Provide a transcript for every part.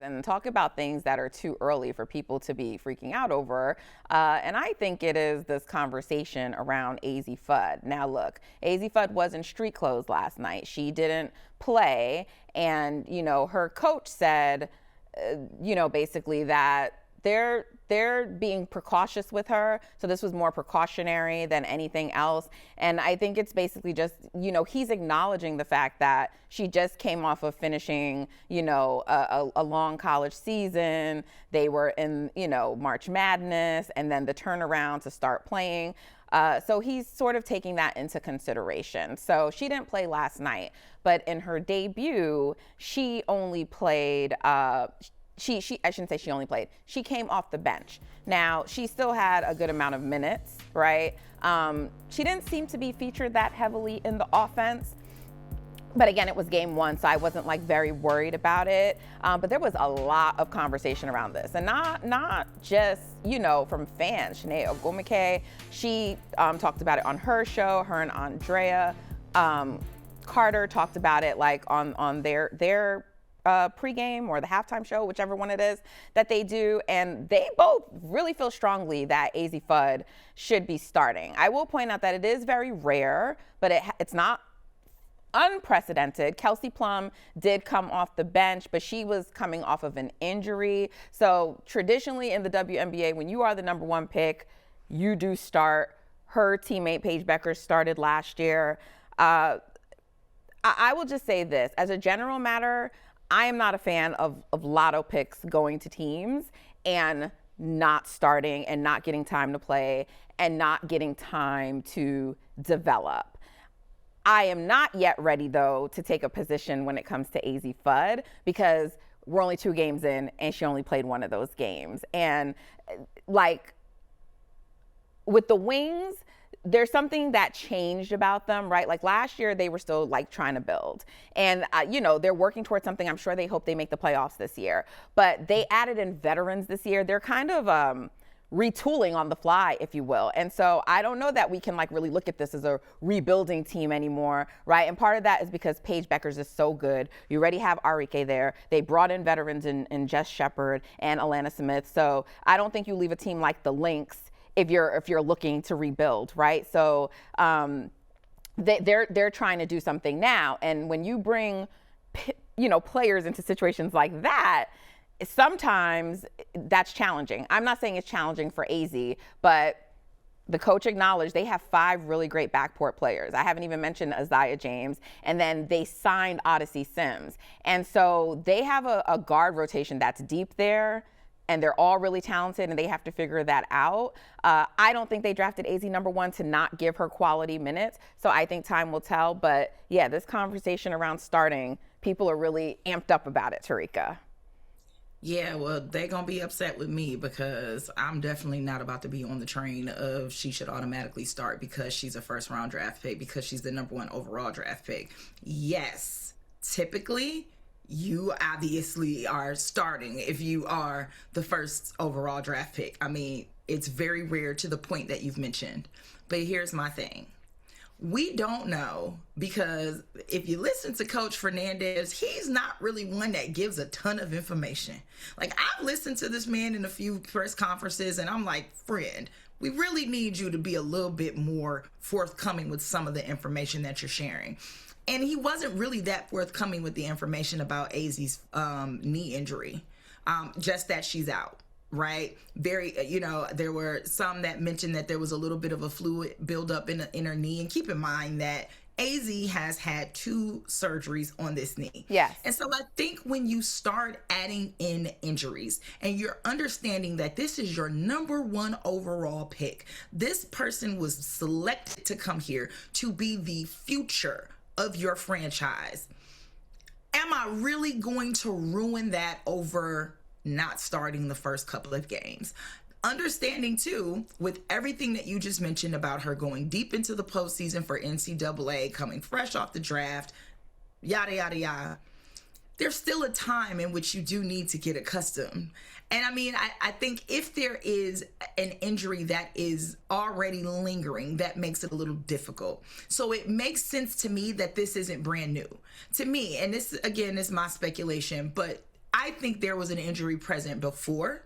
and talk about things that are too early for people to be freaking out over. And I think it is this conversation around Azzi Fudd. Now, look, Azzi Fudd was in street clothes last night. She didn't play. And, her coach said, basically that they're being precautious with her. So this was more precautionary than anything else. And I think it's basically just, he's acknowledging the fact that she just came off of finishing, a long college season. They were in, March Madness, and then the turnaround to start playing. So he's sort of taking that into consideration. So she didn't play last night, but in her debut, she only played, I shouldn't say she only played. She came off the bench. Now, she still had a good amount of minutes, right? She didn't seem to be featured that heavily in the offense. But again, it was game one, so I wasn't very worried about it. But there was a lot of conversation around this, and not just from fans. Sinead Ogwumike, she talked about it on her show. Her and Andrea Carter talked about it on their pregame or the halftime show, whichever one it is that they do, and they both really feel strongly that Azzi Fudd should be starting. I will point out that it is very rare, but it's not unprecedented. Kelsey Plum did come off the bench, but she was coming off of an injury. So traditionally in the WNBA, when you are the number one pick, you do start. Her teammate Paige Becker started last year. I will just say this, as a general matter, I am not a fan of lotto picks going to teams and not starting and not getting time to play and not getting time to develop. I am not yet ready, though, to take a position when it comes to Azzi Fudd because we're only 2 games in and she only played one of those games. And with the Wings, there's something that changed about them, right? Last year, they were still trying to build. And, they're working towards something. I'm sure they hope they make the playoffs this year. But they added in veterans this year. They're kind of retooling on the fly, if you will. And so I don't know that we can really look at this as a rebuilding team anymore, right? And part of that is because Paige Beckers is so good. You already have Arike there. They brought in veterans in Jess Shepard and Alana Smith. So I don't think you leave a team like the Lynx if you're looking to rebuild, right? So they're trying to do something now. And when you bring players into situations like that, sometimes that's challenging. I'm not saying it's challenging for Azzi, but the coach acknowledged they have 5 really great backcourt players. I haven't even mentioned Isaiah James. And then they signed Odyssey Sims. And so they have a guard rotation that's deep there, and they're all really talented, and they have to figure that out. I don't think they drafted Azzi number 1 to not give her quality minutes. So I think time will tell. But yeah, this conversation around starting, people are really amped up about it, Terrika. Yeah, well, they're going to be upset with me because I'm definitely not about to be on the train of she should automatically start because she's a first-round draft pick, because she's the number 1 overall draft pick. Yes, typically, you obviously are starting if you are the first overall draft pick. I mean, it's very rare to the point that you've mentioned. But here's my thing. We don't know, because if you listen to Coach Fernandez, he's not really one that gives a ton of information. I've listened to this man in a few press conferences, and I'm like, friend, we really need you to be a little bit more forthcoming with some of the information that you're sharing. And he wasn't really that forthcoming with the information about Azzi's knee injury, just that she's out. Right? Very, there were some that mentioned that there was a little bit of a fluid buildup in her knee. And keep in mind that Azzi has had 2 surgeries on this knee. Yes. And so I think when you start adding in injuries and you're understanding that this is your number 1 overall pick, this person was selected to come here to be the future of your franchise. Am I really going to ruin that over not starting the first couple of games? Understanding too, with everything that you just mentioned about her going deep into the postseason for NCAA, coming fresh off the draft, yada, yada, yada, there's still a time in which you do need to get accustomed. And I mean, I think if there is an injury that is already lingering, that makes it a little difficult. So it makes sense to me that this isn't brand new. To me, and this, again, is my speculation, but I think there was an injury present before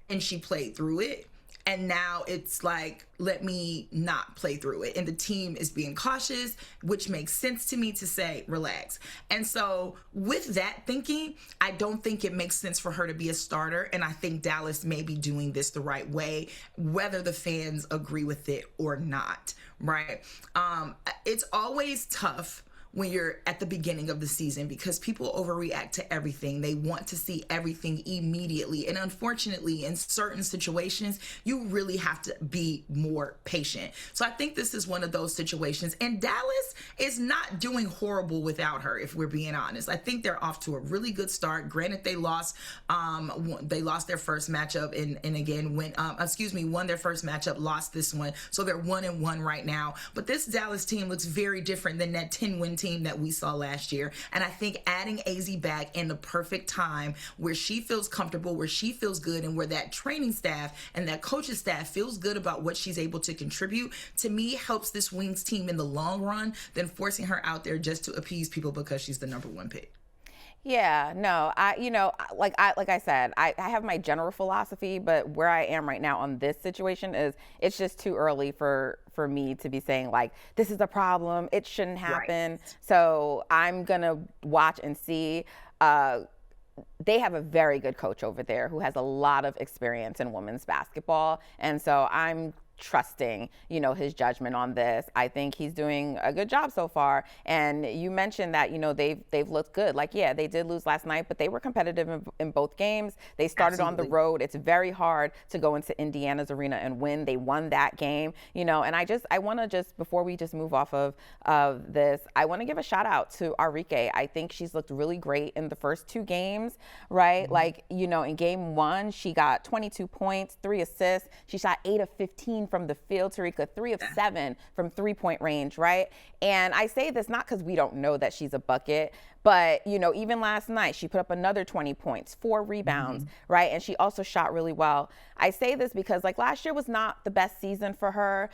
and she played through it. And now it's like, let me not play through it. And the team is being cautious, which makes sense to me to say, relax. And so with that thinking, I don't think it makes sense for her to be a starter. And I think Dallas may be doing this the right way, whether the fans agree with it or not, right? It's always tough when you're at the beginning of the season because people overreact to everything. They want to see everything immediately. And unfortunately, in certain situations, you really have to be more patient. So I think this is one of those situations. And Dallas is not doing horrible without her, if we're being honest. I think they're off to a really good start. Granted, they lost their first matchup and again won their first matchup, lost this one. So they're 1-1 right now. But this Dallas team looks very different than that 10-win team that we saw last year. And I think adding Azzi back in the perfect time where she feels comfortable, where she feels good, and where that training staff and that coaching staff feels good about what she's able to contribute, to me helps this Wings team in the long run than forcing her out there just to appease people because she's the number one pick. Yeah, no, like I said, I have my general philosophy, but where I am right now on this situation is it's just too early for me to be saying like, this is a problem, it shouldn't happen. Right. So I'm gonna watch and see. They have a very good coach over there who has a lot of experience in women's basketball. And so I'm trusting, his judgment on this. I think he's doing a good job so far. And you mentioned that, they've looked good. Like, yeah, they did lose last night, but they were competitive in both games. They started Absolutely. On the road. It's very hard to go into Indiana's arena and win. They won that game, and I want to just, before we just move off of this, I want to give a shout out to Arike. I think she's looked really great in the first two games, right? Mm-hmm. Like, in game one, she got 22 points, 3 assists. She shot 8 of 15 from the field. Terrika, 3 of 7 from 3-point range, right? And I say this not because we don't know that she's a bucket, but, even last night, she put up another 20 points, 4 rebounds, mm-hmm. right? And she also shot really well. I say this because, like, last year was not the best season for her,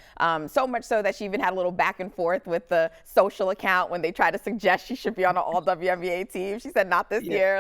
so much so that she even had a little back and forth with the social account when they tried to suggest she should be on an all-WNBA team. She said, not this year,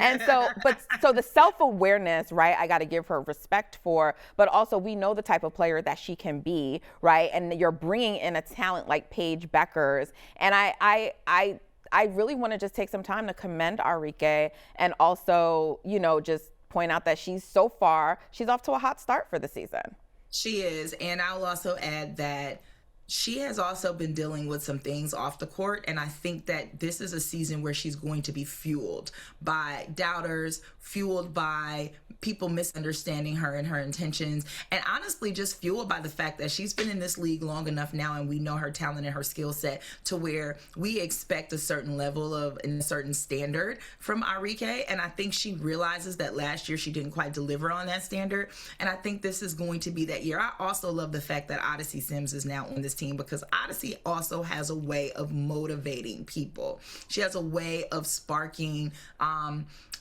And so the self-awareness, right, I got to give her respect for, but also we know the type of player that she can be, right? And you're bringing in a talent like Paige Beckers. And I really want to just take some time to commend Arike and also, just point out that she's off to a hot start for the season. She is. And I'll also add that she has also been dealing with some things off the court, and I think that this is a season where she's going to be fueled by doubters, fueled by people misunderstanding her and her intentions, and honestly just fueled by the fact that she's been in this league long enough now and we know her talent and her skill set to where we expect a certain level of and a certain standard from Arike, and I think she realizes that last year she didn't quite deliver on that standard, and I think this is going to be that year. I also love the fact that Odyssey Sims is now on this team because Odyssey also has a way of motivating people. She has a way of sparking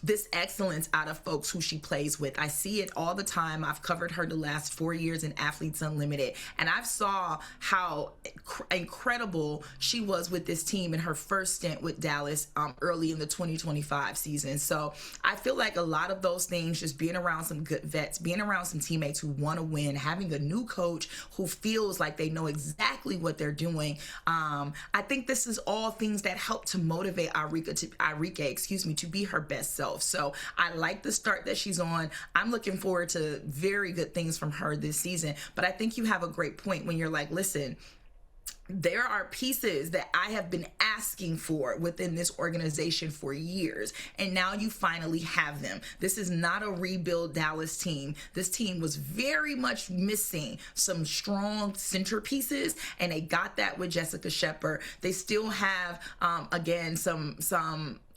this excellence out of folks who she plays with. I see it all the time. I've covered her the last 4 years in Athletes Unlimited, and I've saw how incredible she was with this team in her first stint with Dallas early in the 2025 season. So I feel like a lot of those things, just being around some good vets, being around some teammates who want to win, having a new coach who feels like they know exactly what they're doing. I think this is all things that help to motivate Arike, to be her best self. So I like the start that she's on. I'm looking forward to very good things from her this season. But I think you have a great point when you're like, listen, there are pieces that I have been asking for within this organization for years, and now you finally have them. This is not a rebuild Dallas team. This team was very much missing some strong centerpieces, and they got that with Jessica Shepard. They still have, again, some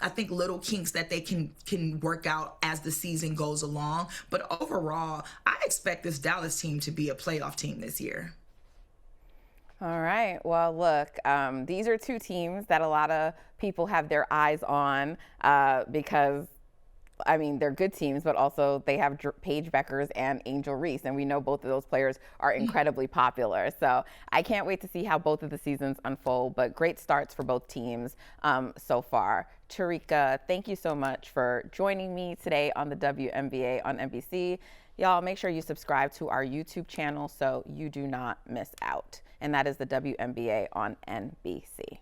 I think little kinks that they can work out as the season goes along. But overall, I expect this Dallas team to be a playoff team this year. All right. Well, look, these are two teams that a lot of people have their eyes on because I mean, they're good teams, but also they have Paige Beckers and Angel Reese, and we know both of those players are incredibly popular. So I can't wait to see how both of the seasons unfold, but great starts for both teams so far. Terrika, thank you so much for joining me today on the WNBA on NBC. Y'all, make sure you subscribe to our YouTube channel so you do not miss out. And that is the WNBA on NBC.